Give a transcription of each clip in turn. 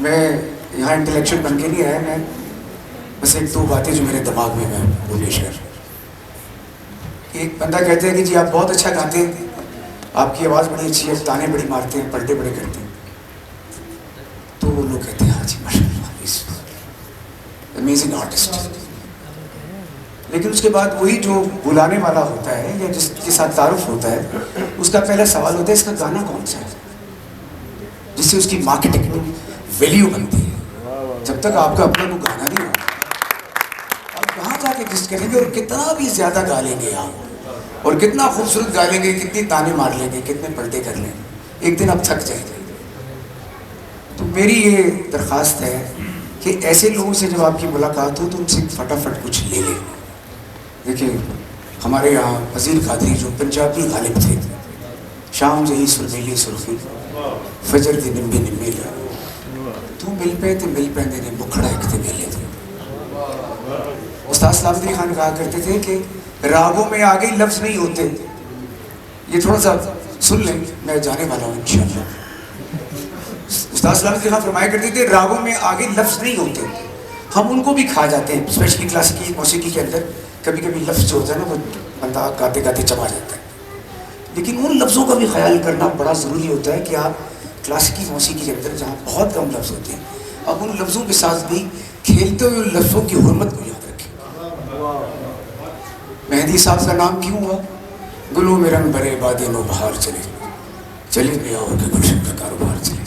میں یہاں انٹلیکچوئل بن کے نہیں آیا، میں بس ایک دو باتیں جو میرے دماغ میں وہ پیش کر. ایک بندہ کہتے ہیں کہ جی آپ بہت اچھا گاتے ہیں، آپ کی آواز بڑی اچھی ہے، تانے بڑی مارتے ہیں، پلٹے بڑے کرتے ہیں. تو وہ لوگ کہتے ہیں ہاں جی ماشاء اللہ امیزنگ آرٹسٹ. لیکن اس کے بعد وہی جو بلانے والا ہوتا ہے یا جس کے ساتھ تعارف ہوتا ہے، اس کا پہلا سوال ہوتا ہے اس کا گانا کون سا ہے، جس سے اس کی مارکیٹنگ ویلیو بنتی ہے. جب تک آپ کا اپنا کوئی گانا نہیں ہوتا آپ کہاں جا کے ایگزسٹ کریں گے، اور کتنا بھی زیادہ گا لیں گے آپ، اور کتنا خوبصورت گا لیں گے، کتنی تانے مار لیں گے، کتنے پلٹے کر لیں گے، ایک دن آپ تھک جائیں گے. تو میری یہ درخواست ہے کہ ایسے لوگوں سے جب آپ کی ملاقات ہو تو ان سے فٹافٹ کچھ لے لیں. دیکھیں ہمارے یہاں وزیر قادری جو پنجابی غالب تھے، شام جہی سرمیلی سرخی فجر دی نمبی نمبی لے تو مل پہ تے مل پہ نے بکھڑا ایک تے میلے تھے. استاد سلامت علی خان کہا کرتے تھے کہ راگوں میں آگے لفظ نہیں ہوتے. یہ تھوڑا سا سن لیں، میں جانے والا ہوں انشاءاللہ. استاد سلامت علی خان فرمایا کرتے تھے راگوں میں آگے لفظ نہیں ہوتے، ہم ان کو بھی کھا جاتے ہیں. اسپیشلی کلاسیکی موسیقی کے اندر کبھی کبھی لفظ جو ہوتا ہے نا وہ بندہ گاتے گاتے چبا جاتا ہے. لیکن ان لفظوں کا بھی خیال کرنا بڑا ضروری ہوتا ہے کہ آپ کلاسیکی موسیقی کے اندر جہاں بہت کم لفظ ہوتے ہیں، اب ان لفظوں کے ساتھ بھی کھیلتے ہوئے ان لفظوں کی حرمت کو یاد رکھیں. مہدی صاحب کا نام کیوں ہوا؟ گلوں میں رنگ بھرے بادے نو بہار چلے چلے گیا اور کے گلشن کا کاروبار چلے.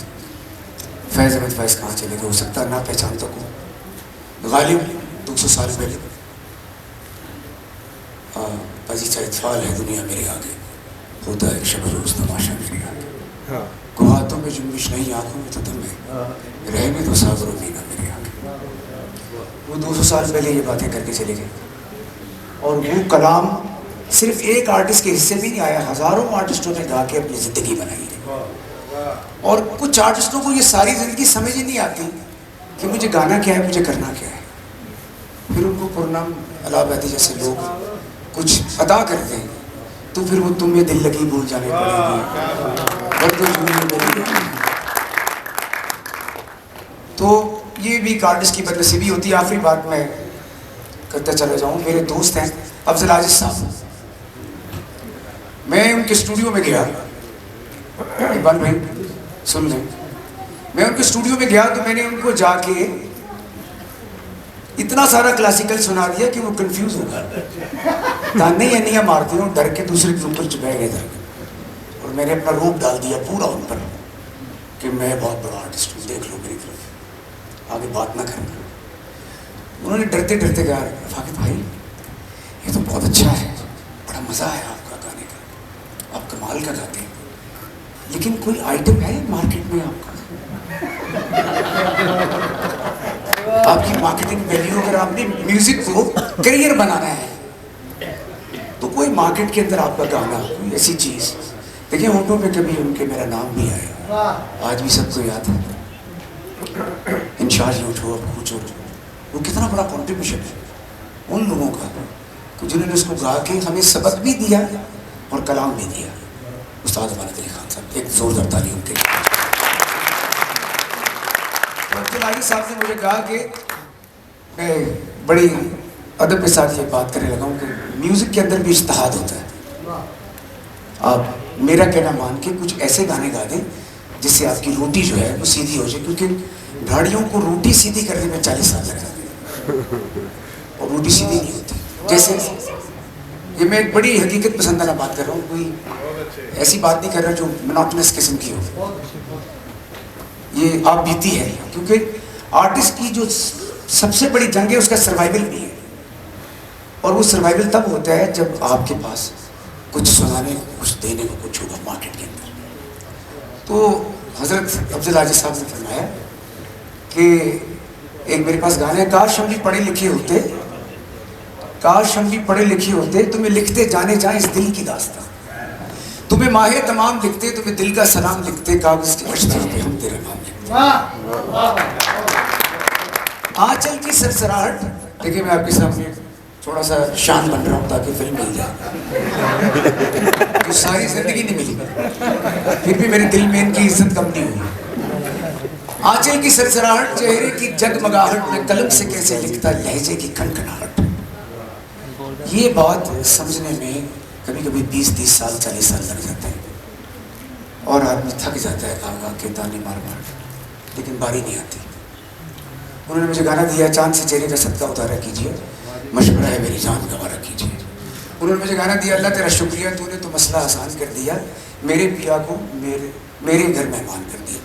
فیض احمد فیض کہاں چلے گئے؟ ہو سکتا نہ پہچان تک ہو. غالب 200 سال پہلے بازی چاہے اتفال ہے دنیا میرے آگے، ہوتا ہے شب روز تماشا میرے آگے. کو ہاتھوں میں جنبش نہیں آنکھوں میں تو دم ہے، رہنے تو ساغر و بینا میرے آگے. وہ 200 سال پہلے یہ باتیں کر کے چلے گئے، اور وہ کلام صرف ایک آرٹسٹ کے حصے بھی نہیں آیا، ہزاروں آرٹسٹوں نے گا کے اپنی زندگی بنائی ہے. اور کچھ آرٹسٹوں کو یہ ساری زندگی سمجھ ہی نہیں آتی کہ مجھے گانا کیا ہے، مجھے کرنا کیا ہے. پھر ان کو پورنم الہ آبادی جیسے لوگ کچھ عطا کرتے ہیں تو پھر وہ تمہیں دل لگی بھول جانے پڑے گی. تو یہ بھی ایک آرٹسٹ کی بدنصیبی ہوتی ہے. آخری بات میں کرتا چلا جاؤں، میرے دوست ہیں افضل عاجز صاحب، میں ان کے اسٹوڈیو میں گیا. اقبال بھائی سن لیں، میں ان کے اسٹوڈیو میں گیا تو میں نے ان کو جا کے اتنا سارا کلاسیکل سنا دیا کہ وہ کنفیوز ہو گیا. تانے انیاں مارتی ہوں ڈر کے دوسرے کے اوپر چپہ گئے تھے، اور میں نے اپنا روپ ڈال دیا پورا ان پر کہ میں بہت بڑا آرٹسٹ ہوں، دیکھ لو میری طرف، آگے بات نہ کرنا. انہوں نے ڈرتے ڈرتے کہا رفاقت بھائی یہ تو بہت اچھا ہے، بڑا مزہ ہے آپ کا گانے کا، آپ کمال کا گاتے ہیں، لیکن کوئی آئٹم ہے مارکیٹ میں آپ کا؟ آپ کی مارکیٹنگ ویلیو، اگر آپ نے میوزک کو کریئر بنانا ہے تو کوئی مارکیٹ کے اندر آپ کا گانا، کوئی ایسی چیز. دیکھیں ہونٹوں پہ کبھی ان کے میرا نام بھی آیا، آج بھی سب کو یاد ہے. انشاء اٹھو اب کچھ وہ کتنا بڑا کنٹریبیوشن ہے ان لوگوں کا جنہوں نے اس کو گا کے ہمیں سبق بھی دیا اور کلام بھی دیا. استاد امانت علی خان صاحب، ایک زوردار تعلیم کے لیے. افضل عاجز صاحب نے مجھے کہا کہ میں بڑی ادب کے ساتھ یہ بات کرنے لگا ہوں کہ میوزک کے اندر بھی اجتہاد ہوتا ہے. آپ میرا کہنا مان کے کچھ ایسے گانے گا دیں جس سے آپ کی روٹی جو ہے وہ سیدھی ہو جائے، کیونکہ گاڑیوں کو روٹی سیدھی کرنے میں 40 سال لگ جاتے ہیں اور روٹی سیدھی نہیں ہوتی. جیسے یہ میں ایک بڑی حقیقت پسندانہ بات کر رہا ہوں، کوئی ایسی بات نہیں کر رہا جو منوٹنس قسم کی ہو. یہ آپ بیتی ہے، کیونکہ آرٹسٹ کی جو سب سے بڑی جنگ ہے اس کا سروائیول بھی ہے، اور وہ سروائیول تب ہوتا ہے جب آپ کے پاس کچھ سنانے کو، کچھ دینے کو کچھ ہوگا مارکیٹ کے اندر. تو حضرت افضل عاجز صاحب نے فرمایا کہ ایک میرے پاس گانے ہیں، کاش ہم بھی پڑھے لکھے ہوتے، کاش ہم بھی پڑھے لکھے ہوتے، تمہیں لکھتے جانے جائیں اس دل کی داستان، تمہیں ماہ تمام لکھتے، تمہیں دل کا سلام لکھتے، کاغذ کی بشتوں پہ ہم تیرا نام لکھتے. آنچل کی سرسراہٹ، دیکھیں میں آپ کے سامنے تھوڑا سا شان بن رہا ہوں تاکہ فلم مل جائے، تو ساری زندگی نہیں ملی، پھر بھی میرے دل میں ان کی عزت کم نہیں ہوئی. آنچل کی سرسراہٹ، چہرے کی جگمگاہٹ میں قلم سے کیسے لکھتا لہجے کی کھنکھناہٹ. یہ بات سمجھنے میں کبھی کبھی 20-30 سال 40 سال لگ جاتے ہیں اور آدمی تھک جاتا ہے آگا کے تانے مار مار، لیکن باری نہیں آتی. انہوں نے مجھے گانا دیا چاند سے چہرے کا صدقہ اتارا کیجیے، مشورہ ہے میری جان گوارا کیجیے. انہوں نے مجھے گانا دیا اللہ تیرا شکریہ تو نے تو مسئلہ آسان کر دیا، میرے پیا کو میرے گھر مہمان کر دیا.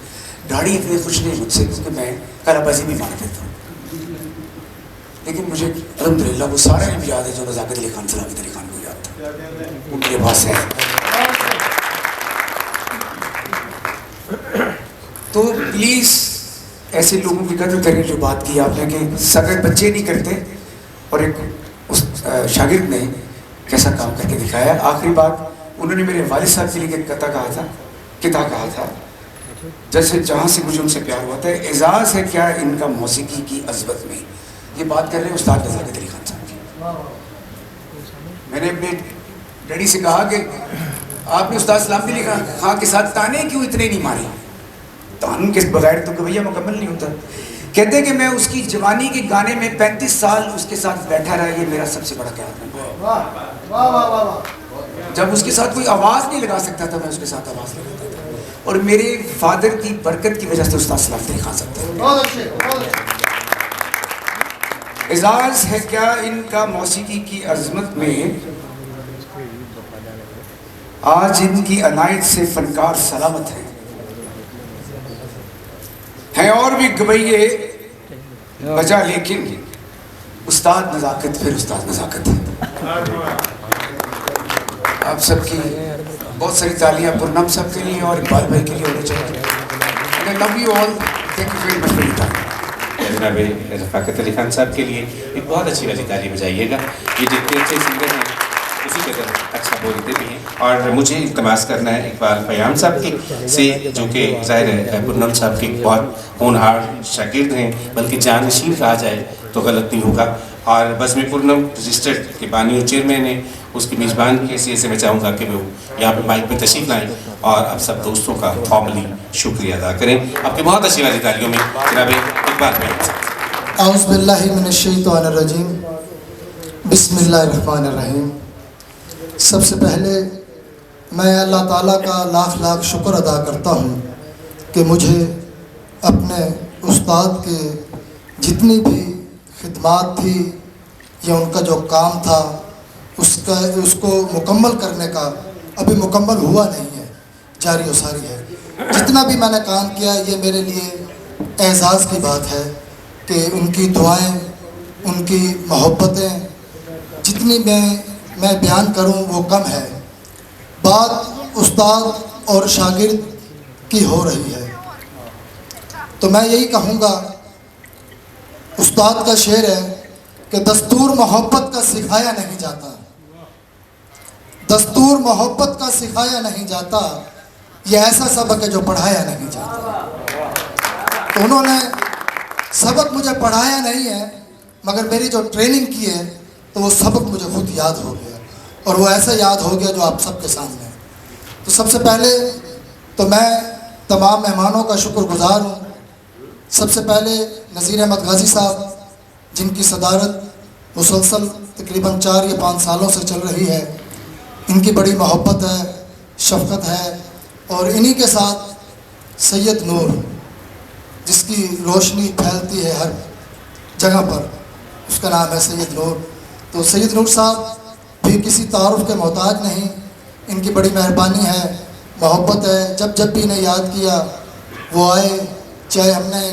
داڑھی اتنی خوش نہیں مجھ سے کیونکہ میں کالا بازی بھی مار دیتا ہوں، لیکن مجھے الحمدللہ وہ سارا علم یاد ہے جو نزاکت علی خان سلامت علی خان کو یاد تھا، وہ میرے پاس ہے. تو پلیز ایسے لوگوں کی قدر کریں جو بات کی آپ نے کہ صدر بچے نہیں کرتے، اور ایک اس شاگرد نے کیسا کام کر کے دکھایا. آخری بات انہوں نے میرے والد صاحب کے لیے ایک کتا کہا تھا جیسے جہاں سے مجھے ان سے پیار ہوا تھا، اعزاز ہے کیا ان کا موسیقی کی عظمت میں. یہ بات کر رہے ہیں استاد نزاکت علی خان صاحب کی. میں نے اپنے ڈیڈی سے کہا کہ آپ نے استاد سلامت علی خان کے ساتھ تانے کیوں اتنے نہیں مارے؟ تان کے بغیر تو گویا مکمل نہیں ہوتا. کہتے ہیں کہ میں اس کی جوانی کے گانے میں 35 سال اس کے ساتھ بیٹھا رہا. یہ میرا سب سے بڑا خیال ہے. جب اس کے ساتھ کوئی آواز نہیں لگا سکتا تھا میں اس کے ساتھ آواز لگاتا تھا، اور میرے فادر کی برکت کی وجہ سے استاد سلامت علی خان صاحب تھے. اعزاز ہے کیا ان کا موسیقی کی عظمت میں، آج ان کی عنایت سے فنکار سلامت ہیں اور بھی گویے بجا، لیکن استاد نزاکت پھر استاد نزاکت ہے. آپ سب کی بہت ساری تالیاں پورنم صاحب کے لیے اور اقبال بھائی کے لیے ہونے چاہیے. I love you all. Thank you very much for your time. جناب رفاقت علی خان صاحب کے لیے ایک بہت اچھی والی تالی بجائیے گا. یہ جتنے اچھے سنگر ہیں اسی قدر اچھا بولتے بھی ہیں. اور مجھے التماس کرنا ہے اقبال پیام صاحب کی سے، جو کہ ظاہر ہے پورنم صاحب کے بہت ہونہار شاگرد ہیں، بلکہ جانشین کہا جائے تو غلط نہیں ہوگا. اور بزم پورنم رجسٹرڈ کے بانی و چیئرمین ہیں، اس کی میزبان کی حیثیت سے میں چاہوں گا کہ وہ یہاں پہ مائک پہ تشریف لائیں اور آپ سب دوستوں کا فارملی شکریہ ادا کریں. آپ کی بہت اچھی والی تالیوں میں جناب اقبال پیام صاحب. اعوذ باللہ من الشیطان الرجیم، بسم اللہ الرحمن الرحیم. سب سے پہلے میں اللہ تعالیٰ کا لاکھ لاکھ شکر ادا کرتا ہوں کہ مجھے اپنے استاد کے جتنی بھی خدمات تھی یا ان کا جو کام تھا اس کو مکمل کرنے کا ابھی مکمل ہوا نہیں ہے، جاری و ساری ہے. جتنا بھی میں نے کام کیا یہ میرے لیے اعزاز کی بات ہے کہ ان کی دعائیں، ان کی محبتیں جتنی میں بیان کروں وہ کم ہے. بات استاد اور شاگرد کی ہو رہی ہے تو میں یہی کہوں گا، استاد کا شعر ہے کہ دستور محبت کا سکھایا نہیں جاتا، دستور محبت کا سکھایا نہیں جاتا، یہ ایسا سبق ہے جو پڑھایا نہیں جاتا. تو انہوں نے سبق مجھے پڑھایا نہیں ہے مگر میری جو ٹریننگ کی ہے تو وہ سبق مجھے خود یاد ہو گیا، اور وہ ایسا یاد ہو گیا جو آپ سب کے سامنے ہے. تو سب سے پہلے تو میں تمام مہمانوں کا شکر گزار ہوں. سب سے پہلے نذیر احمد غازی صاحب جن کی صدارت مسلسل تقریباً 4 یا 5 سالوں سے چل رہی ہے، ان کی بڑی محبت ہے، شفقت ہے. اور انہی کے ساتھ سید نور جس کی روشنی پھیلتی ہے ہر جگہ پر، اس کا نام ہے سید نور. تو سید نور صاحب بھی کسی تعارف کے محتاج نہیں، ان کی بڑی مہربانی ہے، محبت ہے. جب بھی انہیں یاد کیا وہ آئے، چاہے ہم نے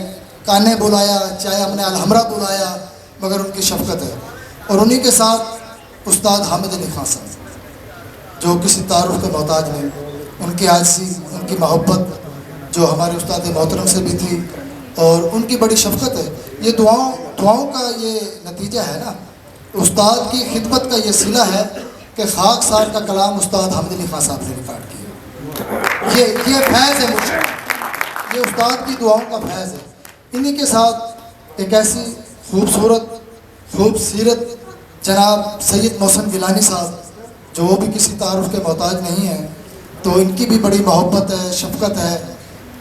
کانے بلایا چاہے ہم نے الحمرہ بلایا، مگر ان کی شفقت ہے. اور انہی کے ساتھ استاد حامد علی خان صاحب جو کسی تعارف کے محتاج نہیں، ان کی عاجزی، ان کی محبت جو ہمارے استاد محترم سے بھی تھی، اور ان کی بڑی شفقت ہے. یہ دعاؤں کا یہ نتیجہ ہے نا. استاد کی خدمت کا یہ صلہ ہے کہ خاک سار کا کلام استاد حامد علی خان صاحب نے ریکارڈ کیا. یہ فیض ہے مجھے، یہ استاد کی دعاؤں کا فیض ہے. انہی کے ساتھ ایک ایسی خوب سیرت جناب سید محسن گیلانی صاحب جو وہ بھی کسی تعارف کے محتاج نہیں ہیں، تو ان کی بھی بڑی محبت ہے، شفقت ہے.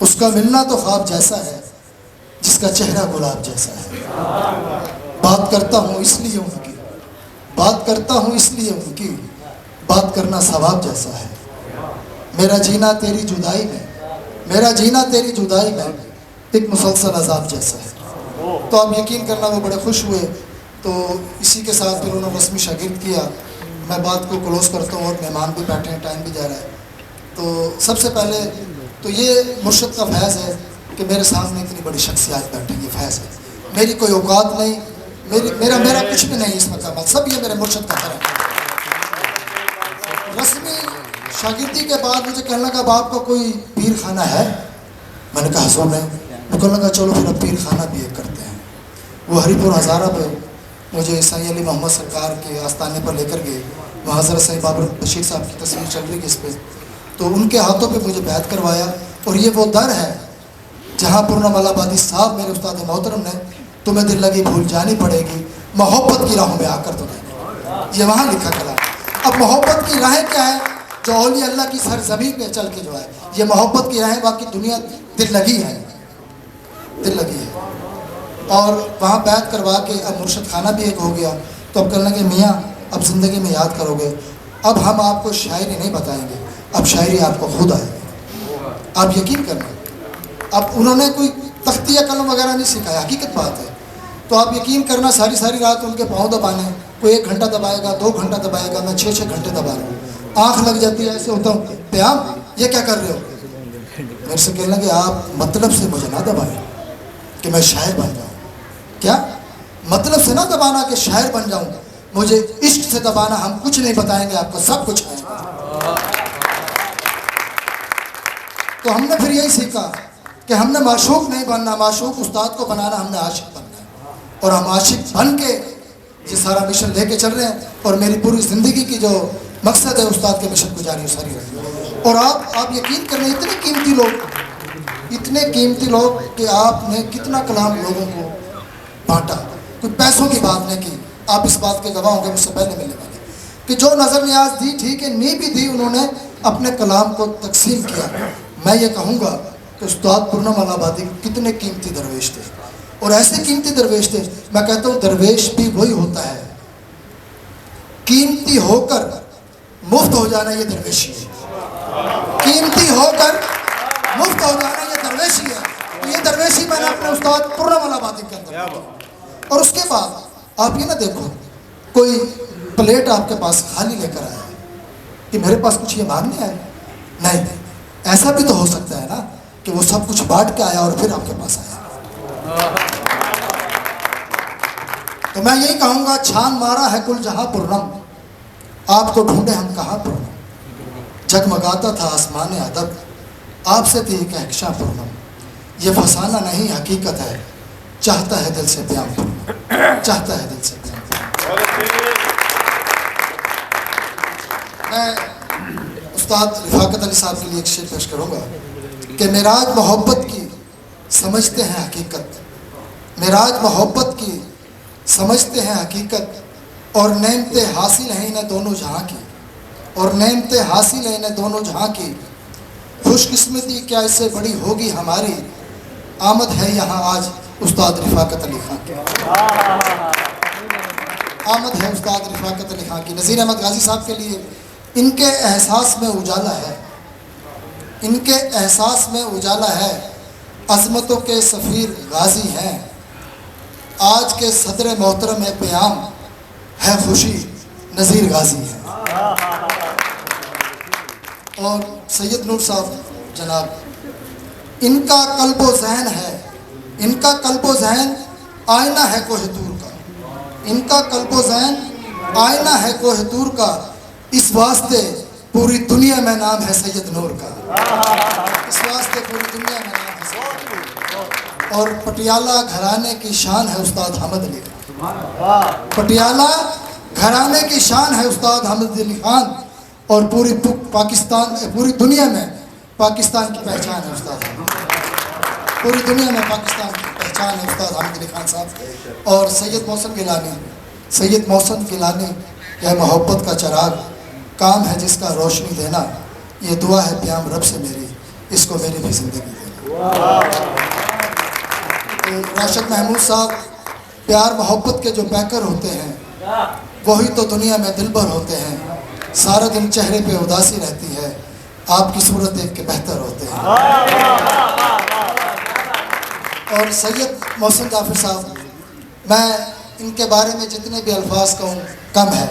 اس کا ملنا تو خواب جیسا ہے جس کا چہرہ گلاب جیسا ہے. بات کرتا ہوں اس لیے ان کی، بات کرتا ہوں اس لیے ان کی، بات کرنا ثواب جیسا ہے. میرا جینا تیری جدائی میں، میرا جینا تیری جدائی میں ایک مسلسل عذاب جیسا ہے. تو آپ یقین کرنا وہ بڑے خوش ہوئے. تو اسی کے ساتھ پھر انہوں نے رسمی شاگرد کیا. میں بات کو کلوز کرتا ہوں اور مہمان بھی بیٹھے ہیں، ٹائم بھی جا رہا ہے. تو سب سے پہلے تو یہ مرشد کا فیض ہے کہ میرے سامنے اتنی بڑی شخصیات بیٹھی، یہ فیض ہے. میری کوئی اوقات نہیں، میرا کچھ بھی نہیں اس مقام، سب یہ میرے مرشد کا کرم ہے. رسمی شاگردی کے بعد مجھے کہنے لگا اب آپ کا کوئی پیر خانہ ہے؟ میں نے کہا حضور نہیں. وہ کہنے لگا چلو پھر اب پیر خانہ بھی ایک کرتے ہیں. وہ ہری پور ہزارہ پہ مجھے سید علی محمد سرکار کے آستانے پر لے کر گئے. وہاں حضرت سید بابر بشیر صاحب کی تصویر چل رہی ہے اس پہ، تو ان کے ہاتھوں پہ مجھے بیعت کروایا. اور یہ وہ در ہے جہاں پورنم آبادی صاحب میرے استاد محترم نے تمہیں دل لگی بھول جانی پڑے گی محبت کی راہوں میں آ کر تمہیں، یہ وہاں لکھا کلا. اب محبت کی راہیں کیا ہے؟ جو اولیاء اللہ کی سرزمین پہ چل کے جو ہے یہ محبت کی راہیں، باقی دنیا دل لگی ہے، دل لگی ہے. اور وہاں بیعت کروا کے اب مرشد خانہ بھی ایک ہو گیا. تو اب کہنے لگے میاں اب زندگی میں یاد کرو گے، اب ہم آپ کو شاعری نہیں بتائیں گے، اب شاعری آپ کو خود آئے گی. آپ یقین کرنا، اب انہوں نے کوئی تختی یا قلم وغیرہ نہیں سکھایا، حقیقت بات ہے. تو آپ یقین کرنا ساری رات ان کے پاؤں دبانے، کوئی 1 گھنٹہ دبائے گا، 2 گھنٹہ دبائے گا، میں 6 گھنٹے دبا رہا ہوں. آنکھ لگ جاتی ہے، ایسے ہوتا ہوں پیام یہ کیا کر رہے ہو؟ میرے سے کہنے لگے آپ مطلب سے مجھے نہ دبائیں کہ میں شاعر بن جاؤں. کیا مطلب سے نہ دبانا کہ شاعر بن جاؤں، مجھے عشق سے دبانا. ہم کچھ نہیں بتائیں گے آپ کو، سب کچھ ہے. تو ہم نے پھر یہی سیکھا کہ ہم نے معشوق نہیں بننا، معشوق استاد کو بنانا، ہم نے عاشق بننا ہے. اور ہم عاشق بن کے یہ سارا مشن لے کے چل رہے ہیں. اور میری پوری زندگی کی جو مقصد ہے استاد کے مشن کو جاری و ساری رہی. اور آپ یقین کریں اتنے قیمتی لوگ کہ آپ نے کتنا کلام لوگوں کو بانٹا، کوئی پیسوں کی بات نہیں کی. آپ اس بات کے گواہ ہوں گے مجھ سے پہلے ملنے والے کہ جو نظر نیاز دی ٹھیک ہے، نہیں بھی دی، انہوں نے اپنے کلام کو تقسیم کیا. میں یہ کہوں گا کہ استاد پورنم آبادی کتنے قیمتی درویش تھے، اور ایسے قیمتی درویش تھے. میں کہتا ہوں درویش بھی وہی ہوتا ہے، قیمتی ہو کر مفت ہو جانا یہ درویشی ہے. قیمتی ہو کر مفت ہو جانا یہ درویشی ہے. یہ درویشی میں نے اپنے استاد پورنم آبادی کے اندر. اور اس کے بعد آپ یہ نہ دیکھو کوئی پلیٹ آپ کے پاس خالی لے کر آیا کہ میرے پاس کچھ یہ مانگنے آئے. نہیں، ایسا بھی تو ہو سکتا ہے نا کہ وہ سب کچھ بانٹ کے آیا اور پھر آپ کے پاس آیا. تو میں یہی کہوں گا چھان مارا ہے کل جہاں پورنم، آپ کو ڈھونڈے ہم کہاں پورنم. جگمگاتا تھا آسمان ادب، آپ سے تھی کہکشاں پورنم. یہ فسانہ نہیں حقیقت ہے، چاہتا ہے دل سے پیام پورنم، چاہتا ہے دل سے پیام پورنم. میں استاد رفاقت علی صاحب کے لیے ایک شعر پیش کروں گا کہ معراج محبت کی سمجھتے ہیں حقیقت، معراج محبت کی سمجھتے ہیں حقیقت، اور نعمتیں حاصل ہیں انہیں دونوں جہاں کی، اور نعمتیں حاصل ہیں انہیں دونوں جہاں کی. خوش قسمتی کیا اس سے بڑی ہوگی ہماری، آمد ہے یہاں آج استاد رفاقت علی خان کی، آمد ہے استاد رفاقت علی خان کی. نذیر احمد غازی صاحب کے لیے ان کے احساس میں اجالا ہے، ان کے احساس میں اجالا ہے، عظمتوں کے سفیر غازی ہیں، آج کے صدر محترم پیام ہے خوشی نذیر غازی ہے. اور سید نور صاحب جناب، ان کا قلب و ذہن ہے، ان کا قلب و ذہن آئینہ ہے کوہ طور کا، ان کا قلب و ذہن آئینہ ہے کوہ طور کا، اس واسطے پوری دنیا میں نام ہے سید نور کا، اس واسطے پوری دنیا میں نام ہے سید نور کا. اور پٹیالہ گھرانے کی شان ہے استاد حامد علی خان، پٹیالہ گھرانے کی شان ہے استاد حامد علی خان، اور پوری پاکستان، پوری دنیا میں پاکستان کی پہچان ہے استاد حامد، پوری دنیا میں پاکستان کی پہچان ہے استاد حامد علی خان صاحب. اور سید محسن گیلانی، سید محسن گیلانی، یہ محبت کا چراغ، کام ہے جس کا روشنی دینا، یہ دعا ہے پیام رب سے میری، اس کو میری بھی زندگی دینا. راشد محمود صاحب پیار محبت کے جو پیکر ہوتے ہیں وہی تو دنیا میں دلبر ہوتے ہیں، سارا دن چہرے پہ اداسی رہتی ہے، آپ کی صورت دیکھ کے بہتر ہوتے ہیں۔ اور سید محسن جعفر صاحب، میں ان کے بارے میں جتنے بھی الفاظ کہوں کم ہے،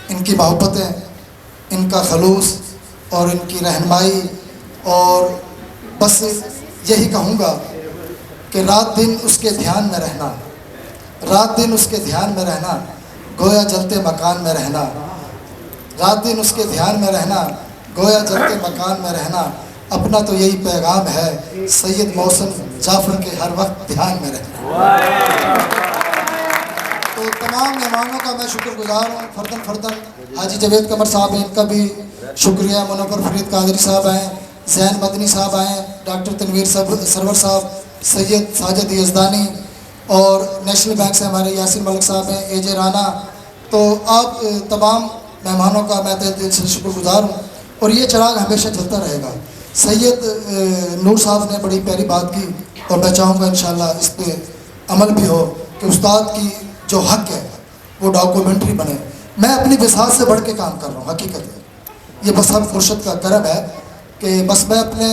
ان کی محبتیں، ان کا خلوص اور ان کی رہنمائی، اور بس یہی کہوں گا کہ رات دن اس کے دھیان میں رہنا، رات دن اس کے دھیان میں رہنا، گویا جلتے مکان میں رہنا، رات دن اس کے دھیان میں رہنا، گویا جلتے مکان میں رہنا، اپنا تو یہی پیغام ہے سید محسن جعفر کے ہر وقت دھیان میں رہنا۔ تو تمام مہمانوں کا میں شکر گزار ہوں، فردن فردن حاجی جاوید قمر صاحب ہیں، ان کا بھی شکریہ، منور فرید قادری صاحب ہیں، زین مدنی صاحب آئے ہیں، ڈاکٹر تنویر سرور صاحب، سید ساجد یزدانی، اور نیشنل بینک سے ہمارے یاسر ملک صاحب ہیں، اے جے رانا۔ تو آپ تمام مہمانوں کا میں دل سے شکر گزار ہوں، اور یہ چراغ ہمیشہ جلتا رہے گا۔ سید نور صاحب نے بڑی پیاری بات کی، اور میں چاہوں گا انشاءاللہ اس پہ عمل بھی ہو کہ استاد کی جو حق ہے وہ ڈاکومنٹری بنے۔ میں اپنی وسعت سے بڑھ کے کام کر رہا ہوں، حقیقت ہے یہ بس ہم مرشد کا کرم ہے کہ بس میں اپنے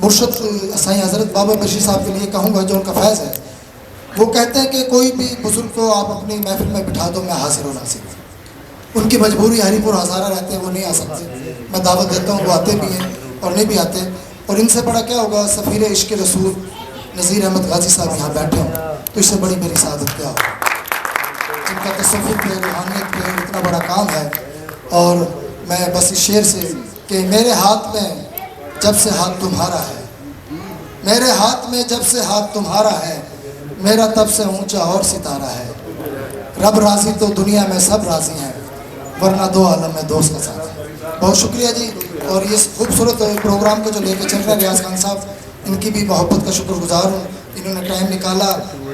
مرشد سائیں حضرت بابا بشیر صاحب کے لیے کہوں گا، جو ان کا فیض ہے، وہ کہتے ہیں کہ کوئی بھی بزرگ کو آپ اپنی محفل میں بٹھا دو، میں حاضر و ناصر ہوں۔ ان کی مجبوری ہری پور ہزارہ رہتے ہیں، وہ نہیں آ سکتے، میں دعوت دیتا ہوں، وہ آتے بھی ہیں اور نہیں بھی آتے۔ اور ان سے بڑا کیا ہوگا، سفیر عشق رسول نذیر احمد غازی صاحب یہاں بیٹھے ہوں، تو اس سے بڑی میری سعادت کیا ہوگا۔ ان کا تصوف پہ، روحانیت پہ اتنا بڑا کام ہے۔ اور میں بس اس شعر سے کہ میرے ہاتھ میں جب سے ہاتھ تمہارا ہے، میرے ہاتھ میں جب سے ہاتھ تمہارا ہے، میرا تب سے اونچا اور ستارہ ہے، رب راضی تو دنیا میں سب راضی ہیں، ورنہ دو عالم میں دوست کا ساتھ ہے۔ بہت شکریہ جی، اور یہ خوبصورت پروگرام کو جو لے کے چل رہے ہیں ریاض خان صاحب، ان کی بھی محبت کا شکر گزار ہوں، انہوں نے ٹائم نکالا،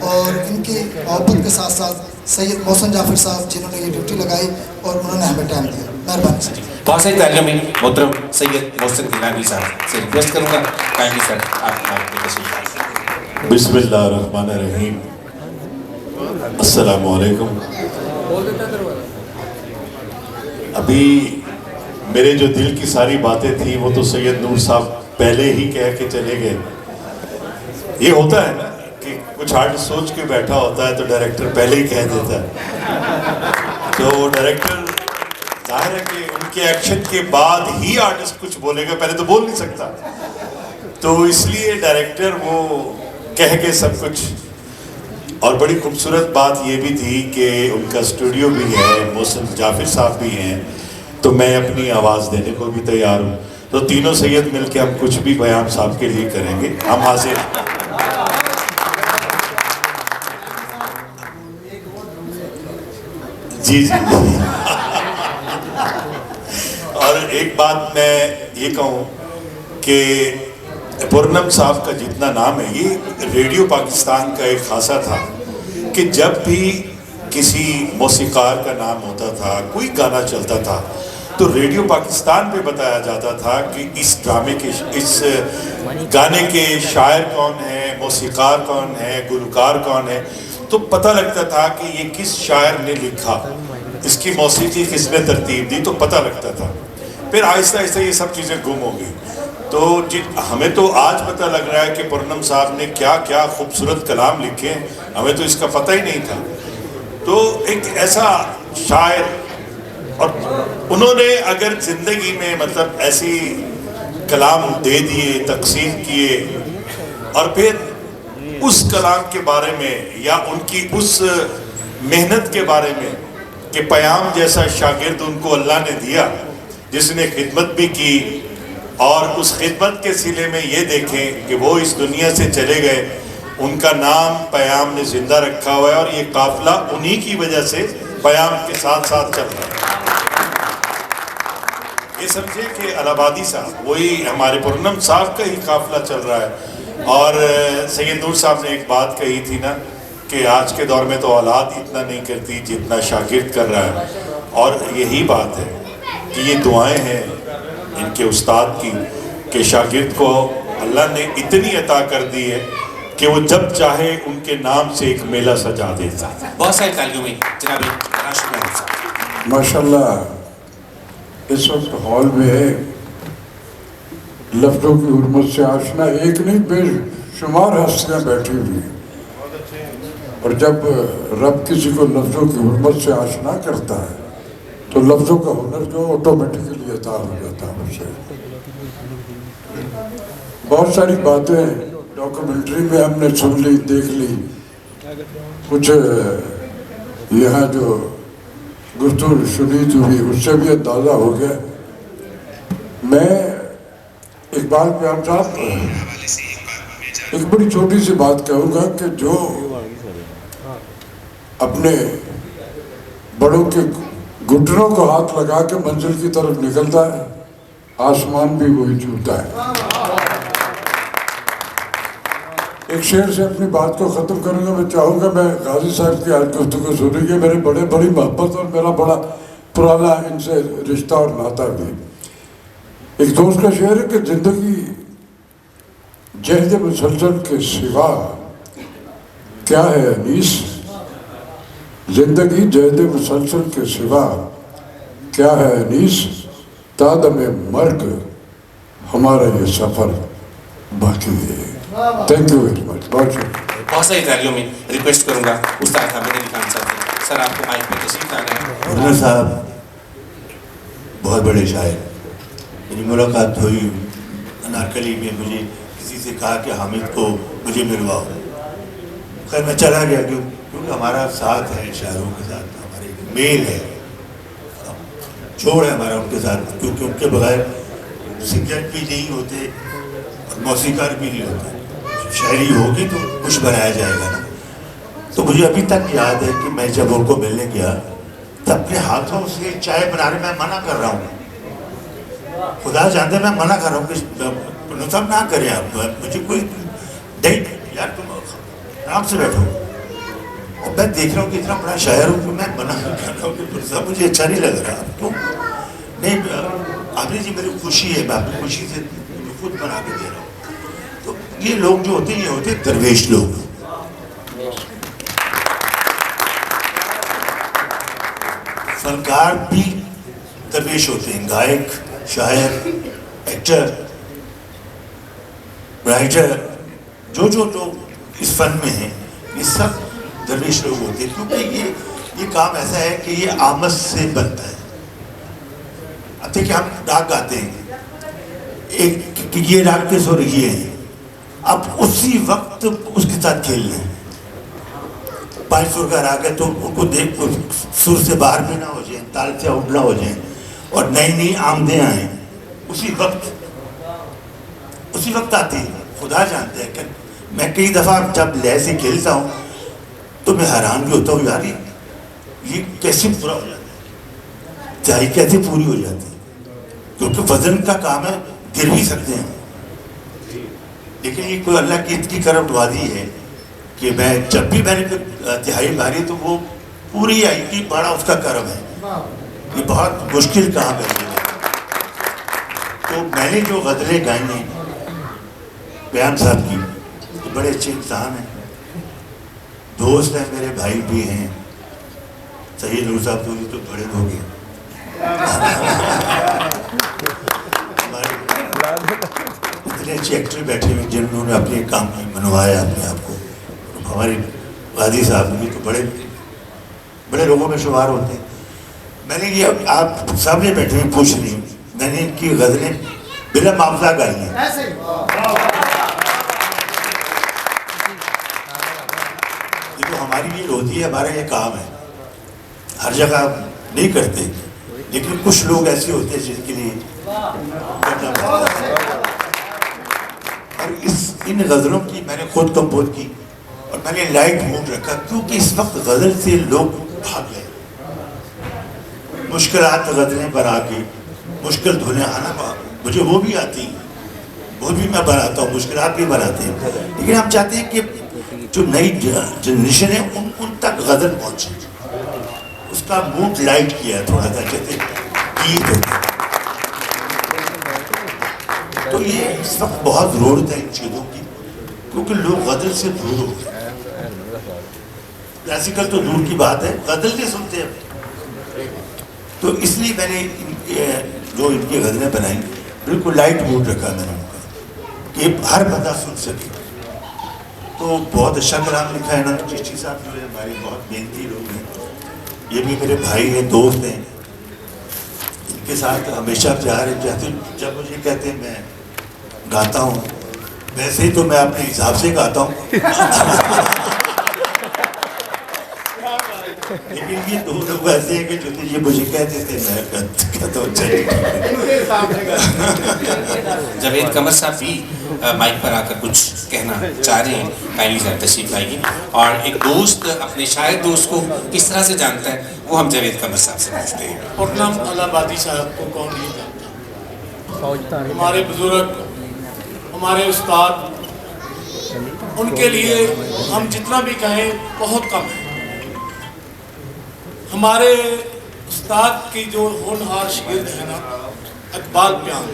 اور ان کی محبت کے ساتھ ساتھ سید محسن جعفر صاحب جنہوں نے یہ ڈیوٹی لگائی اور انہوں نے ہمیں ٹائم دیا، مہربانی سر۔ بہت ساری تعلیمی محترم سید محسن گیلانی صاحب سے ریکویسٹ کروں گا، کائنڈلی سر آپ کی تشریف۔ بسم اللہ الرحمن الرحیم، السلام علیکم۔ ابھی میرے جو دل کی ساری باتیں تھیں وہ تو سید نور صاحب پہلے ہی کہہ کے چلے گئے۔ یہ ہوتا ہے نا کہ کچھ آرٹسٹ سوچ کے بیٹھا ہوتا ہے تو ڈائریکٹر پہلے ہی کہہ دیتا ہے، تو ڈائریکٹر ظاہر ہے کہ ان کے ایکشن کے بعد ہی آرٹسٹ کچھ بولے گا، پہلے تو بول نہیں سکتا، تو اس لیے ڈائریکٹر وہ کہہ کے سب کچھ۔ اور بڑی خوبصورت بات یہ بھی تھی کہ ان کا اسٹوڈیو بھی ہے، محسن جعفر صاحب بھی ہیں، تو میں اپنی آواز دینے کو بھی تیار ہوں، تو تینوں سید مل کے ہم کچھ بھی بیان صاحب کے لیے کریں گے، ہم حاضر ہیں۔ جی جی اور ایک بات میں یہ کہوں کہ پورنم صاحب کا جتنا نام ہے، یہ ریڈیو پاکستان کا ایک خاصہ تھا کہ جب بھی کسی موسیقار کا نام ہوتا تھا، کوئی گانا چلتا تھا، تو ریڈیو پاکستان پہ بتایا جاتا تھا کہ اس ڈرامے کے، اس گانے کے شاعر کون ہے، موسیقار کون ہے، گلوکار کون ہے، تو پتہ لگتا تھا کہ یہ کس شاعر نے لکھا، اس کی موسیقی کس نے ترتیب دی، تو پتہ لگتا تھا۔ پھر آہستہ آہستہ یہ سب چیزیں گم ہو گئی، تو ہمیں تو آج پتہ لگ رہا ہے کہ پورنم صاحب نے کیا کیا خوبصورت کلام لکھے ہیں، ہمیں تو اس کا پتہ ہی نہیں تھا۔ تو ایک ایسا شاعر، اور انہوں نے اگر زندگی میں مطلب ایسی کلام دے دیے، تقسیم کیے، اور پھر اس کلام کے بارے میں یا ان کی اس محنت کے بارے میں کہ پیام جیسا شاگرد ان کو اللہ نے دیا جس نے خدمت بھی کی، اور اس خدمت کے سلے میں یہ دیکھیں کہ وہ اس دنیا سے چلے گئے، ان کا نام پیام نے زندہ رکھا ہوا ہے، اور یہ قافلہ انہی کی وجہ سے پیام کے ساتھ ساتھ چل رہا ہے۔ یہ سمجھے کہ الہبادی صاحب وہی ہمارے پورنم صاحب کا ہی قافلہ چل رہا ہے۔ اور سید نور صاحب نے ایک بات کہی تھی نا کہ آج کے دور میں تو اولاد اتنا نہیں کرتی جتنا شاگرد کر رہا ہے، اور یہی بات ہے کہ یہ دعائیں ہیں ان کے استاد کی کہ شاگرد کو اللہ نے اتنی عطا کر دی ہے کہ وہ جب چاہے ان کے نام سے ایک میلہ سجا دیتا ہے. بہت ساری تعلیموں میں جناب راشد محمود صاحب. ماشاءاللہ اس وقت ہال میں ہے لفظوں کی حرمت سے آشنا ایک نہیں بے شمار ہستیاں بیٹھی ہوئی ہیں. اور جب رب کسی کو لفظوں کی حرمت سے آشنا کرتا ہے تو لفظوں کا ہنر جو آٹومیٹکلی عطا ہو جاتا ہے اسے. بہت ساری باتیں ڈاکومنٹری میں ہم نے سن لی دیکھ لی, کچھ یہاں جو گفتگو شنید ہوئی اس سے بھی اندازہ ہو گیا. میں اقبال پیام صاحب ایک بڑی چھوٹی سی بات کہوں گا کہ جو اپنے بڑوں کے گھٹنوں کو ہاتھ لگا کے منزل کی طرف نکلتا ہے آسمان بھی وہی چھوتا ہے. ایک شعر سے اپنی بات کو ختم کروں گا. میں چاہوں گا, میں غازی صاحب کی آج گفتگو سنیں گے, میرے بڑی محبت اور میرا بڑا پرانا ان سے رشتہ اور ناتا بھی. ایک دوست کا شعر ہے کہ زندگی جہد مسلسل کے سوا کیا ہے انیس, زندگی جہد مسلسل کے سوا کیا ہے انیس, تا دم مرگ ہمارا یہ سفر باقی ہے. Thank you very much. بہت شکریہ. بہت ساری تعلیموں میں ریکویسٹ کروں گا استاد حامد علی خان صاحب, سر آپ کو مائک پہ تشریف لا رہے ہیں. ورنہ صاحب بہت بڑے شاعر, میری ملاقات ہوئی انارکلی میں, مجھے کسی سے کہا کہ حامد کو مجھے ملواؤ. خیر میں چلا گیا کیونکہ ہمارا ساتھ ہے شاعروں کے ساتھ, ہمارے میل ہے, جوڑ ہے ہمارا ان کے ساتھ, کیونکہ ان کے بغیر سنگر بھی نہیں ہوتے اور موسیقار بھی نہیں ہوتے. شاعری ہوگی تو کچھ بنایا جائے گا نا. تو مجھے ابھی تک یاد ہے کہ میں جب ان کو ملنے گیا تو اپنے ہاتھوں سے چائے بنانے میں منع کر رہا ہوں. خدا جانتے میں منع کر رہا ہوں کہ نصب نہ کریں آپ, مجھے کوئی نہیں یار, تم آرام سے بیٹھو. اور میں دیکھ رہا ہوں کہ اتنا بڑا شاعر ہوں کہ میں منع کر رہا ہوں کہ صاحب مجھے اچھا نہیں لگ رہا. کیوں نہیں آپ نے جی میری خوشی ہے, میں اپنی خوشی سے خود بنا کے دے رہا ہوں. تو یہ لوگ جو ہوتے ہیں یہ ہوتے ہیں درویش لوگ. فنکار بھی درویش ہوتے ہیں, گائک, شاعر, ایکٹر, رائٹر, جو لوگ اس فن میں ہیں یہ سب درویش لوگ ہوتے ہیں. کیونکہ یہ کام ایسا ہے کہ یہ آمد سے بنتا ہے. اب دیکھیں ہم ڈاک گاتے ہیں, ایک یہ ڈاک کے سو رہی ہے, اب اسی وقت اس کے ساتھ کھیل لیں. 5 سر کا راگ ہے تو ان کو دیکھ سر سے باہر بھی نہ ہو جائیں, تال سے آؤٹ نہ ہو جائیں, اور نئی آمدیں آئیں اسی وقت آتی ہیں. خدا جانتے ہیں کہ میں کئی دفعہ جب لے سے کھیلتا ہوں تو میں حیران بھی ہوتا ہوں, یار یہ کیسے پورا ہو جاتا ہے, چاہیے کیسے پوری ہو جاتی ہے, کیونکہ وزن کا کام ہے, گر بھی سکتے ہیں. لیکن یہ کوئی اللہ کی اتنی کرم نوازی ہے کہ میں جب بھی میں نے تہائی ماری تو وہ پوری آئی تھی. بڑا اس کا کرم ہے, یہ بہت مشکل کام ہے. تو میں نے جو غزلیں گائی ہیں بیان صاحب کی, تو بڑے اچھے انسان ہیں, دوست ہیں, میرے بھائی بھی ہیں. سید نور صاحب تو بڑے لوگ ہیں. اتنے اچھے ایکٹر بیٹھے ہوئے جنہوں نے اپنے کام میں منوایا اپنے آپ کو. ہمارے غازی صاحب بھی تو بڑے لوگوں میں شمار ہوتے ہیں. میں نے یہ آپ سامنے بیٹھے ہوئے پوچھ رہی ہوں, میں نے ان کی غزلیں بلا معاوضہ گائی ہیں. یہ تو ہماری بھی ہوتی ہے, ہمارا یہ کام ہے, ہر جگہ نہیں کرتے, لیکن کچھ لوگ ایسے ہوتے ہیں جن کے لیے کرنا پڑتا ہے. اور ان غزلوں کی میں نے خود کمپوز کی اور میں نے لائٹ موڈ رکھا, کیونکہ اس وقت غزل سے لوگ بھاگ گئے. مشکلات غزلیں بنا کے, مشکل دھنیں آنا, مجھے وہ بھی آتی ہیں, وہ بھی میں بناتا ہوں, مشکلات بھی بناتے ہیں. لیکن ہم چاہتے ہیں کہ جو نئی جنریشن ہے ان تک غزل پہنچے, اس کا موڈ لائٹ کیا ہے تھوڑا سا, جیسے گیت ہوتا ہے. تو یہ اس وقت بہت ضرورت ہے ان چیزوں کی، کیونکہ لوگ غزل سے دور ہو گئے. کلاسیکل تو دور کی بات ہے، غزل نہیں سنتے اب. تو اس لیے میں نے جو ان کی غزلیں بنائیں بالکل لائٹ موڈ رکھا میں نے ان کا کہ ہر بندہ سن سکے. تو بہت اچھا کلام لکھا ہے نا چشتی صاحب، جو ہے ہمارے بہت محنتی لوگ ہیں، یہ بھی میرے بھائی ہیں، دوست ہیں، ان کے ساتھ ہمیشہ پیار ہے. جب مجھے کہتے ہیں میں گاتا ہوں، ویسے ہی تو میں اپنے حساب سے گاتا ہوں لیکن یہ دو لوگ ایسے ہیں کہ جو یہ مجھے کہتے تھے میں کہتا ہوں چلیے. جاوید قمر صاحب بھی مائک پر آ کر کچھ کہنا چاہ رہے ہیں، کائنڈلی صاحب تشریف لائیے. اور ایک دوست اپنے شاعر دوست کو کس طرح سے جانتا ہے وہ ہم جاوید قمر صاحب سے پوچھتے ہیں. پورنم الہ آبادی صاحب کو کون نہیں جانتا؟ ہمارے بزرگ، ہمارے استاد، ان کے لیے ہم جتنا بھی کہیں بہت کم ہے. ہمارے استاد کی جو ہونہار شاگرد ہے نا اقبال پیان،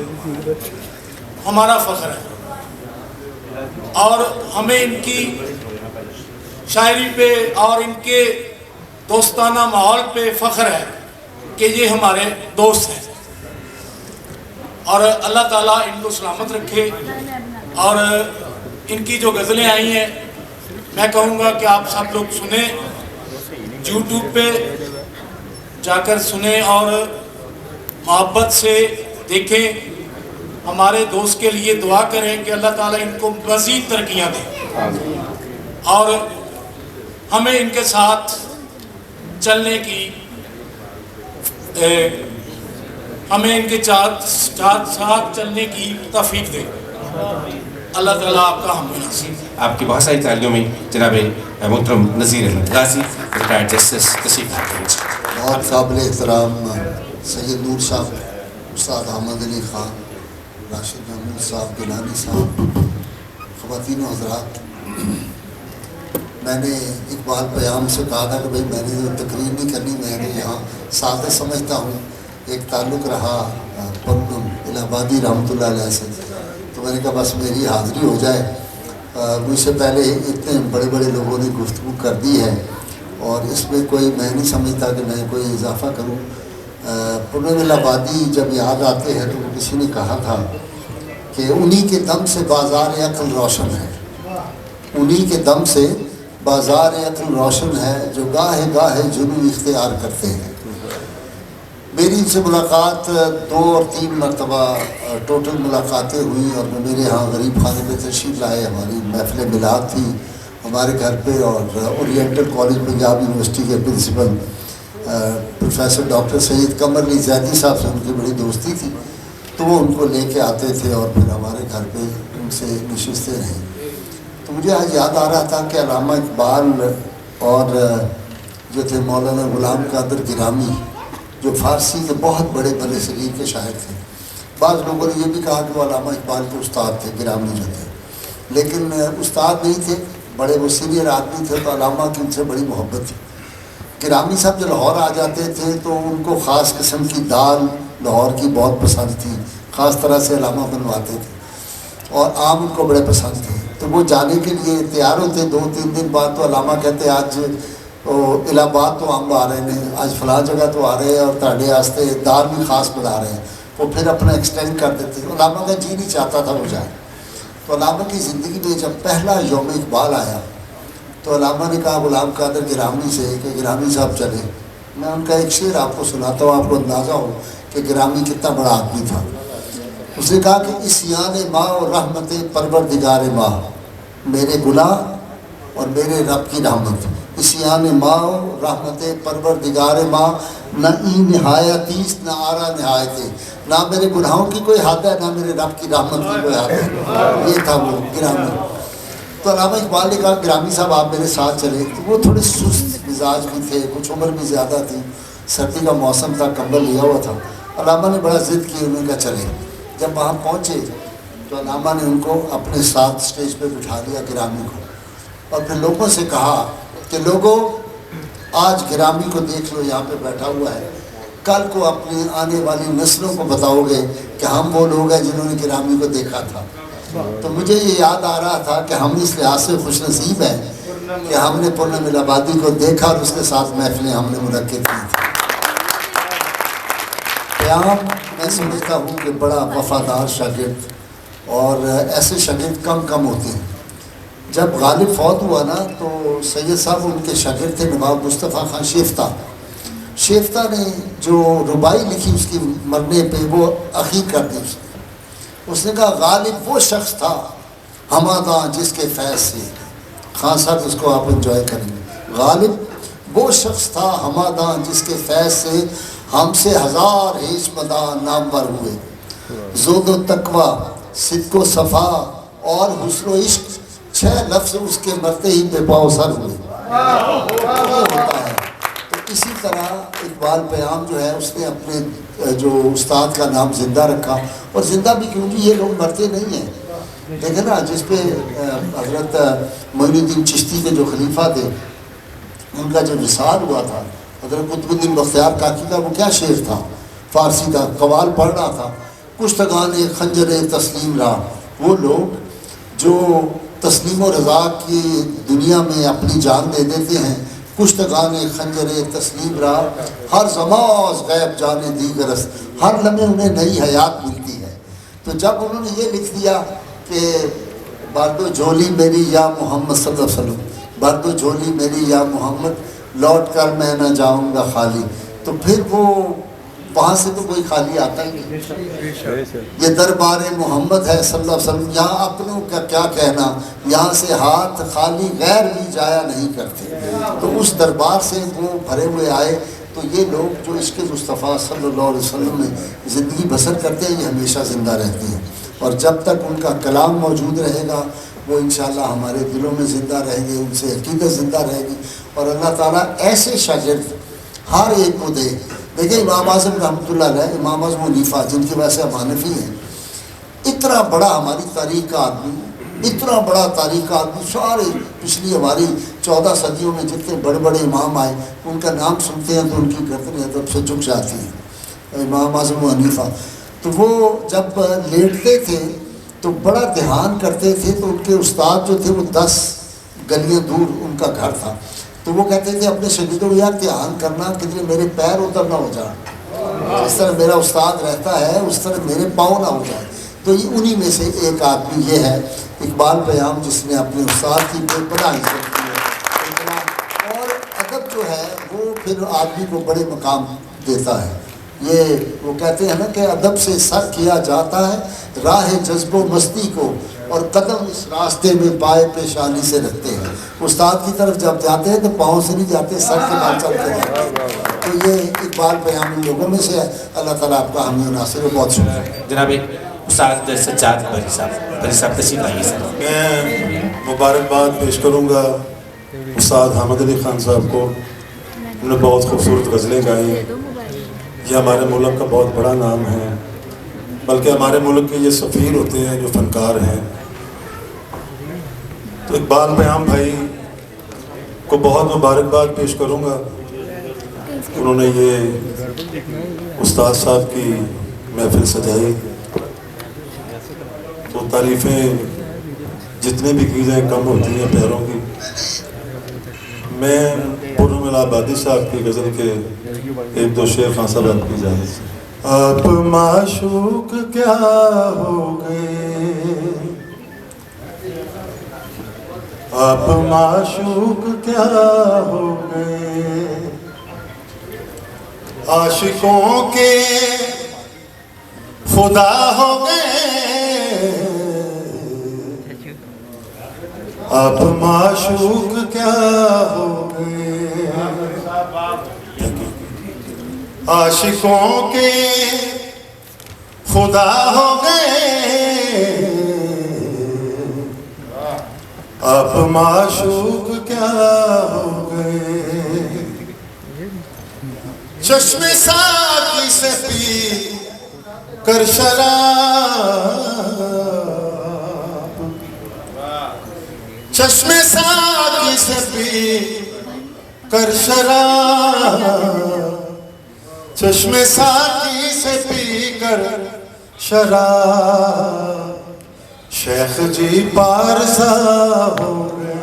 ہمارا فخر ہے. اور ہمیں ان کی شاعری پہ اور ان کے دوستانہ ماحول پہ فخر ہے کہ یہ ہمارے دوست ہیں. اور اللہ تعالیٰ ان کو سلامت رکھے. اور ان کی جو غزلیں آئی ہیں میں کہوں گا کہ آپ سب لوگ سنیں، یوٹیوب پہ جا کر سنیں اور محبت سے دیکھیں. ہمارے دوست کے لیے دعا کریں کہ اللہ تعالیٰ ان کو مزید ترقیاں دے اور ہمیں ان کے ساتھ چلنے کی، ہمیں ان کے ساتھ چلنے کی توفیق دے. اللہ تعالیٰ آپ کا ہم نصیب. آپ کی بہت ساری تعلیموں میں جناب محترم نذیر احمد غازی ریٹائرڈ جسٹس تشریف لاتے ہیں. بہت قابل احترام سید نور صاحب، استاد احمد علی خان، راشد محمود صاحب، گیلانی صاحب، خواتین و حضرات، میں نے اقبال پیام سے کہا تھا کہ بھائی میں نے جو تقریر نہیں کرنی، میں نے یہاں سادہ سمجھتا ہوں. ایک تعلق رہا پورنم الہ آبادی رحمۃ اللہ علیہ سے، تو میں نے کہا بس میری حاضری ہو جائے. مجھ سے پہلے اتنے بڑے بڑے لوگوں نے گفتگو کر دی ہے اور اس میں کوئی میں نہیں سمجھتا کہ میں کوئی اضافہ کروں. پورنم الہ آبادی جب یاد آتے ہیں تو کسی نے کہا تھا کہ انہی کے دم سے بازار عقل روشن ہے، انہی کے دم سے بازار عقل روشن ہے، جو گاہے گاہے جنون اختیار کرتے ہیں. میری ان سے ملاقات 2 اور 3 مرتبہ ٹوٹل ملاقاتیں ہوئیں اور وہ میرے ہاں غریب خانے میں تشریف لائے. ہماری محفل میلاد تھی ہمارے گھر پہ، اور اورینٹل کالج پنجاب یونیورسٹی کے پرنسپل پروفیسر ڈاکٹر سید قمر علی زیدی صاحب سے ان کی بڑی دوستی تھی، تو وہ ان کو لے کے آتے تھے اور پھر ہمارے گھر پہ ان سے نشستیں رہیں. تو مجھے آج یاد آ رہا تھا کہ علامہ اقبال اور جو تھے مولانا غلام قادر گرامی، جو فارسی کے بہت بڑے بر صغیر کے شاعر تھے. بعض لوگوں نے یہ بھی کہا کہ وہ علامہ اقبال کے استاد تھے گرامی جو تھے، لیکن استاد نہیں تھے، بڑے وہ سینئر آدمی تھے، تو علامہ کی ان سے بڑی محبت تھی. گرامی صاحب جو لاہور آ جاتے تھے تو ان کو خاص قسم کی دال لاہور کی بہت پسند تھی، خاص طرح سے علامہ بنواتے تھے، اور آم ان کو بڑے پسند تھے. تو وہ جانے کے لیے تیار ہوتے 2-3 دن بعد، تو علامہ کہتے آج الہ آباد تو آم آ رہے ہیں، آج فلاں جگہ تو آ رہے ہیں، اور تاڑے واسطے دال بھی خاص بنا رہے ہیں. وہ پھر اپنا ایکسٹینڈ کر دیتے. علامہ کا جی نہیں چاہتا تھا وہ جائے. تو علامہ کی زندگی میں جب پہلا یوم اقبال آیا تو علامہ نے کہا غلام قادر گرامی سے کہ گرامی صاحب چلے. میں ان کا ایک شعر آپ کو سناتا ہوں، آپ کو اندازہ ہو کہ گرامی کتنا بڑا آدمی تھا. اس نے کہا کہ عصیان ماں اور رحمت پروردگار ماں، میرے گناہ اور میرے رب کی رحمت. عصیان ماں رحمت پروردگار ماں، نہ ای نہایتیس نہ آرا نہایت، نہ میرے گناہوں کی کوئی حد ہے نہ میرے رب کی رحمت کی کوئی حد ہے. یہ تھا وہ گرامی. تو علامہ اقبال نے کہا گرامی صاحب آپ میرے ساتھ چلے. تو وہ تھوڑے سست مزاج بھی تھے، کچھ عمر بھی زیادہ تھی، سردی کا موسم تھا، کمبل لیا ہوا تھا. علامہ نے بڑا ضد کی، انہوں نے کہا چلے. جب وہاں پہنچے تو علامہ نے ان کو اپنے ساتھ اسٹیج پہ بٹھا لیا گرامی کو، اور پھر لوگوں سے کہا کہ لوگوں آج گرامی کو دیکھ لو، یہاں پہ بیٹھا ہوا ہے، کل کو اپنی آنے والی نسلوں کو بتاؤ گے کہ ہم وہ لوگ ہیں جنہوں نے گرامی کو دیکھا تھا. تو مجھے یہ یاد آ رہا تھا کہ ہم اس لحاظ سے خوش نصیب ہیں کہ ہم نے پورنم الہبادی کو دیکھا اور اس کے ساتھ محفلیں ہم نے منعقد کی تھی. قیام میں سمجھتا ہوں کہ بڑا وفادار شاگرد، اور ایسے شاگرد کم ہوتے ہیں. جب غالب فوت ہوا نا تو سید صاحب ان کے شاگرد تھے نواب مصطفیٰ خان شیفتہ نے جو ربائی لکھی اس کی مرنے پہ وہ اخیر کر دی. اس نے کہا غالب وہ شخص تھا ہماداں جس کے فیض سے، خان صاحب اس کو آپ انجوائے کریں گے، غالب وہ شخص تھا ہماداں جس کے فیض سے ہم سے ہزار ہیچ مداں نامور ہوئے. زہد و تقویٰ، صدق و صفا اور حسن و عشق 6 لفظ اس کے مرتے ہی بے پاؤ سر ہوئے. یہ ہوتا ہے. تو اسی طرح اقبال پیام جو ہے اس نے اپنے جو استاد کا نام زندہ رکھا، اور زندہ بھی کیونکہ یہ لوگ مرتے نہیں ہیں. دیکھیں نا جس پہ حضرت معین الدین چشتی کے جو خلیفہ تھے ان کا جو وصال ہوا تھا، حضرت قطب الدین بختیار کاکی کا وہ کیا شعر تھا فارسی کا، قوال پڑھ رہا تھا، کشتگان خنجر تسلیم را. وہ لوگ جو تسلیم و رضا کی دنیا میں اپنی جان دے دیتے ہیں، کشتگان خنجر تسلیم را ہر زماز غیب جانے دیگرست، ہر لمحے انہیں نئی حیات ملتی ہے. تو جب انہوں نے یہ لکھ دیا کہ بردو جھولی میری یا محمد صلی اللہ علیہ وسلم، بردو جھولی میری یا محمد لوٹ کر میں نہ جاؤں گا خالی، تو پھر وہ وہاں سے تو کوئی خالی آتا ہی نہیں. یہ دربار محمد ہے صلی اللہ علیہ وسلم، یہاں اپنوں کا کیا کہنا، یہاں سے ہاتھ خالی غیر بھی جایا نہیں کرتے. تو اس دربار سے وہ بھرے ہوئے آئے. تو یہ لوگ جو عشق مصطفیٰ صلی اللہ علیہ وسلم میں زندگی بسر کرتے ہیں یہ ہمیشہ زندہ رہتے ہیں، اور جب تک ان کا کلام موجود رہے گا وہ انشاءاللہ ہمارے دلوں میں زندہ رہیں گے، ان سے عقیدت زندہ رہے گی. اور اللہ تعالیٰ ایسے شاگرد ہر ایک کو دے. دیکھیں امام اعظم رحمۃ اللہ علیہ، امام اعظم حنیفہ جن کی وجہ سے ہم حنفی ہیں، اتنا بڑا ہماری تاریخ کا آدمی، اتنا بڑا تاریخ کا آدمی، سارے پچھلی ہماری 14 صدیوں میں جتنے بڑے بڑے امام آئے ان کا نام سنتے ہیں تو ان کی گردنیں ادب سے جھک جاتی ہیں. امام اعظم حنیفہ تو وہ جب لیٹتے تھے تو بڑا دھیان کرتے تھے، تو ان کے استاد جو تھے وہ 10 گلیاں دور ان کا گھر تھا. تو وہ کہتے تھے اپنے شاگردوں کو یار دھیان کرنا کتنے میرے پیر ادھر نہ ہو جائیں، جس طرح میرا استاد رہتا ہے اس طرح میرے پاؤں نہ ہو جائیں. تو یہ انہی میں سے ایک آدمی یہ ہے اقبال پیام جس نے اپنے استاد کی بے پناہ عزت کی ہے. اور ادب جو ہے وہ پھر آدمی کو بڑے مقام دیتا ہے. یہ وہ کہتے ہیں نا کہ ادب سے سر کیا جاتا ہے راہ جذب و مستی کو، اور قدم اس راستے میں پائے پیشانی سے رکھتے ہیں. استاد کی طرف جب جاتے ہیں تو پاؤں سے نہیں جاتے، سر کے بعد چلتے ہیں. تو یہ اقبال پیام ان لوگوں میں سے ہے. اللہ تعالیٰ آپ کا حامی و ناصر ہے. بہت شکریہ. جناب استاد سجاد بری صاحب تشریف لائیے سر. میں مبارکباد پیش کروں گا استاد حامد علی خان صاحب کو. انہوں نے بہت خوبصورت غزلیں گائیں. یہ ہمارے ملک کا بہت بڑا نام ہے، بلکہ ہمارے ملک کے یہ سفیر ہوتے ہیں جو فنکار ہیں. تو اقبال پیام بھائی کو بہت مبارکباد پیش کروں گا. انہوں نے یہ استاد صاحب کی محفل سجائی. تو تعریفیں جتنے بھی کی جائیں کم ہوتی ہیں پیروں کی. میں پورنم الہبادی صاحب کی غزل کے 1-2 شعر خان صاحب آپ کی اجازت سے. آپ معشوق کیا ہو گئے، آپ معشوق کیا ہو گئے، عاشقوں کے خدا ہو گئے، آپ معشوق کیا ہو گئے، عاشقوں کے خدا ہو گئے، آپ معشوق کیا ہو گئے، چشم ساقی سے پی کر شراب، چشم ساقی سے پی کر شراب، چشم ساقی سے پی کر شراب شیخ جی پارسا ہو گئے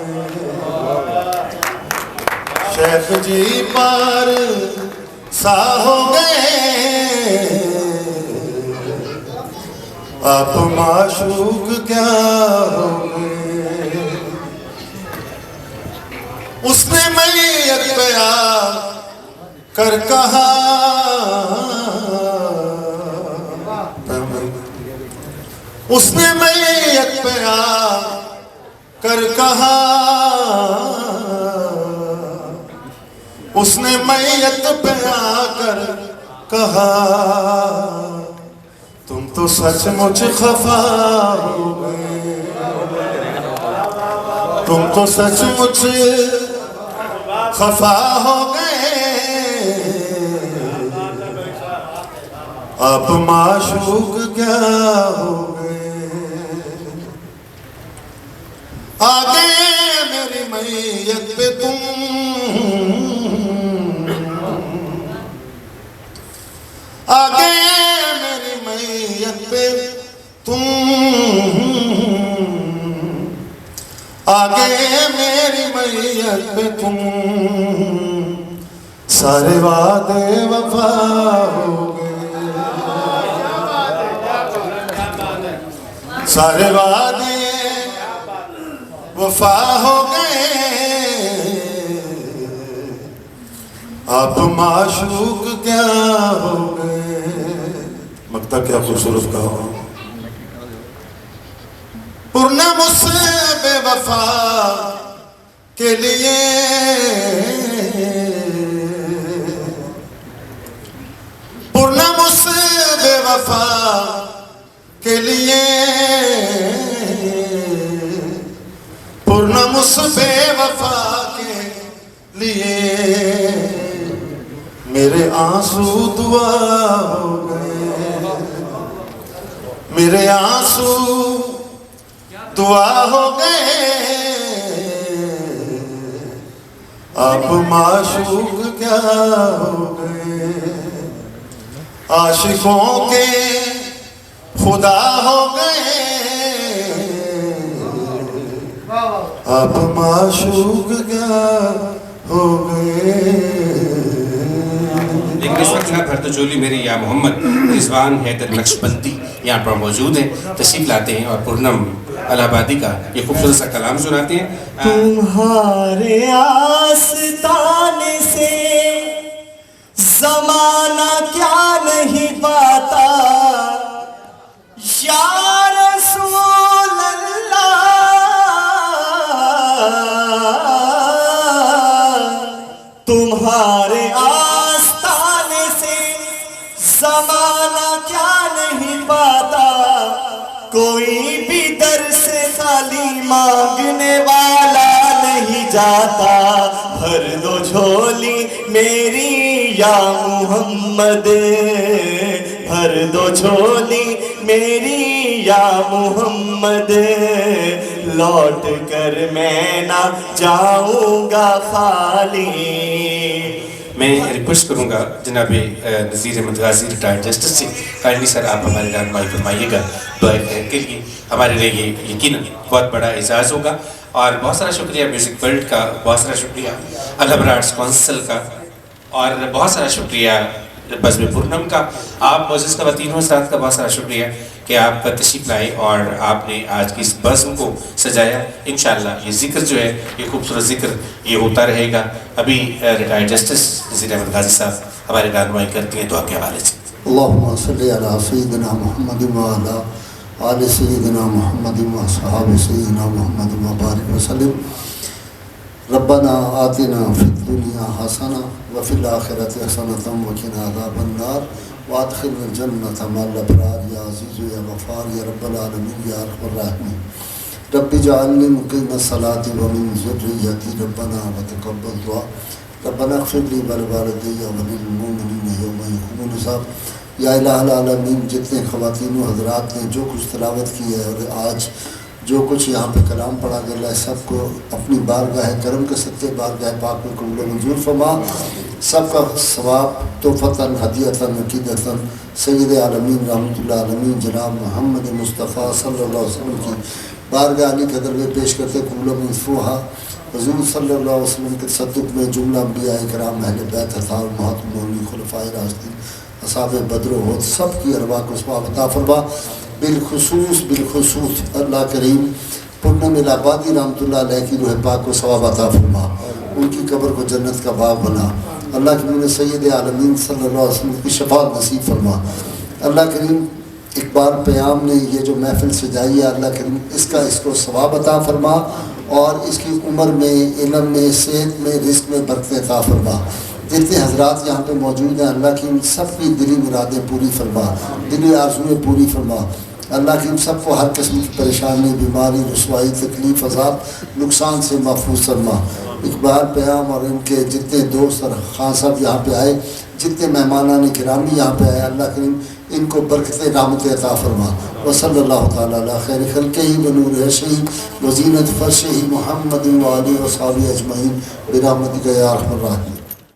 شیخ جی پارسا ہو گئے آپ معشوق کیا ہو گئے اس نے میت پہ آ کر کہا اس نے میت پہ آ کر کہا اس نے میت پہ آ کر کہا تم تو سچ مچ خفا ہو گئے تم تو سچ مچ خفا ہو گئے آپ معشوق کیا ہو گئے آگے میری میت پہ تم آگے میری میت پہ تم آگے میری میت پہ تم سارے وعدے وفا ہو گئے سارے وعدے وفا ہو گئے آپ معشوق کیا ہو گئے مقطع کیا خوبصورت کہا ہو پرنم اس بے وفا کے لیے پرنم اس بے وفا کے لیے پرنم اس بے وفا کے لیے میرے آنسو دعا ہو گئے میرے آنسو دعا ہو گئے آپ معشوق کیا ہو گئے عاشقوں کے خدا ہو گئے آپ معشوق کیا ہو گئے لیکن اس وقت جناب ہردجولی میرے یا محمد رضوان حیدر نقشبندی یہاں پر موجود ہیں تشریف لاتے ہیں اور پورنم الہ آبادی کا یہ خوبصورت سا کلام سناتے ہیں تمہارے آستانے سے زمانہ کیا نہیں پاتا یا رسول اللہ تمہارے آستانے سے زمانہ کیا نہیں پاتا کوئی بھی در سے خالی مانگنے والا نہیں جاتا بھر دو جھولی میری یا محمد بھر دو جھولی میری یا محمد لوٹ کر میں نہ جاؤں گا خالی میں ریکویسٹ کروں گا جناب نذیر احمد غازی ریٹائرڈ جسٹس سے کائنڈلی سر آپ ہمارے رہنمائی فرمائیے گا دعائے خیر کے لیے ہمارے لیے یہ یقیناً بہت بڑا اعزاز ہوگا اور بہت سارا شکریہ میوزک ورلڈ کا بہت سارا شکریہ الحبر آرٹس کونسل کا اور بہت سارا شکریہ بزم پورنم کا آپ معزز خواتین و حضرات کا بہت سارا شکریہ کہ آپ تشریف لائے اور آپ نے آج کی اس بزم کو سجایا انشاءاللہ یہ ذکر جو ہے یہ خوبصورت ذکر یہ ہوتا رہے گا ابھی ریٹائرڈ جسٹس نذیر احمد غازی صاحب ہمارے رہنمائی کرتی ہیں دعا کے حوالے سے اللہم صلی علی سیدنا محمد وعلی آل سیدنا محمد وصحاب سیدنا محمد وبارک وسلم ربنا آتنا فی الدنیا حسنہ وفی الآخرۃ حسنۃ وقنا عذاب النار وادخلنا الجنۃ مع الابرار یا عزیز یا غفار یا رب العالمین یا ارحم الراحمین رب اجعلنی مقیم الصلاۃ ومن ذریتی ربنا وتقبل دعا ربنا اغفر لی ولوالدی وللمؤمنین یوم یقوم الحساب یا الہ العالمین جتنے خواتین و حضرات نے جو کچھ تلاوت کی ہے اور آج جو کچھ یہاں پہ کلام پڑھا گیا ہے سب کو اپنی بارگاہ کرم کے صدقے بارگاہ پاک میں قبول و منظور فرما سب کا ثواب تحفتاً ہدیتاً عقیدتاً سید عالمین رحمۃ اللہ عالمین جناب محمد مصطفیٰ صلی اللہ علیہ وسلم کی بارگاہ علی قدر میں پیش کرتے قبول منفوحہ حضور صلی اللہ علیہ وسلم کے تصدق میں جملہ انبیاء کرام اہل بیت اطہار محترمین خلفائے راشدین اصحاب بدر و احد سب کی ارواح کو ثواب عطا فرما. بالخصوص اللہ کریم پرنم الہبادی رحمۃ اللہ علیہ کی روح پاک کو ثواب عطا فرما, ان کی قبر کو جنت کا باغ بنا. اللہ کریم سید عالمین صلی اللہ علیہ وسلم کی شفاعت نصیب فرما. اللہ کریم اقبال پیام نے یہ جو محفل سجائی ہے, اللہ کریم اس کو ثواب عطا فرما اور اس کی عمر میں, علم میں, صحت میں, رزق میں برکت عطا فرما. جتنے حضرات یہاں پہ موجود ہیں اللہ کی سب کی دلی مرادیں پوری فرما, دلی آرزویں پوری فرما. اللہ کی سب کو ہر قسم کی پریشانی, بیماری, رسوائی, تکلیف, عذاب, نقصان سے محفوظ فرما. اقبال پیام اور ان کے جتنے دوست اور خان صاحب یہاں پہ آئے, جتنے مہمانان کرامی یہاں پہ آئے, اللہ کریم ان کو برکت رحمت عطا فرما. وصلی اللہ تعالیٰ علی خیر خلقہ ونور عرشہ وزینت فرشہ محمد وآلہ وصحبہ اجمعین برحمتک یا ارحم الراحمین.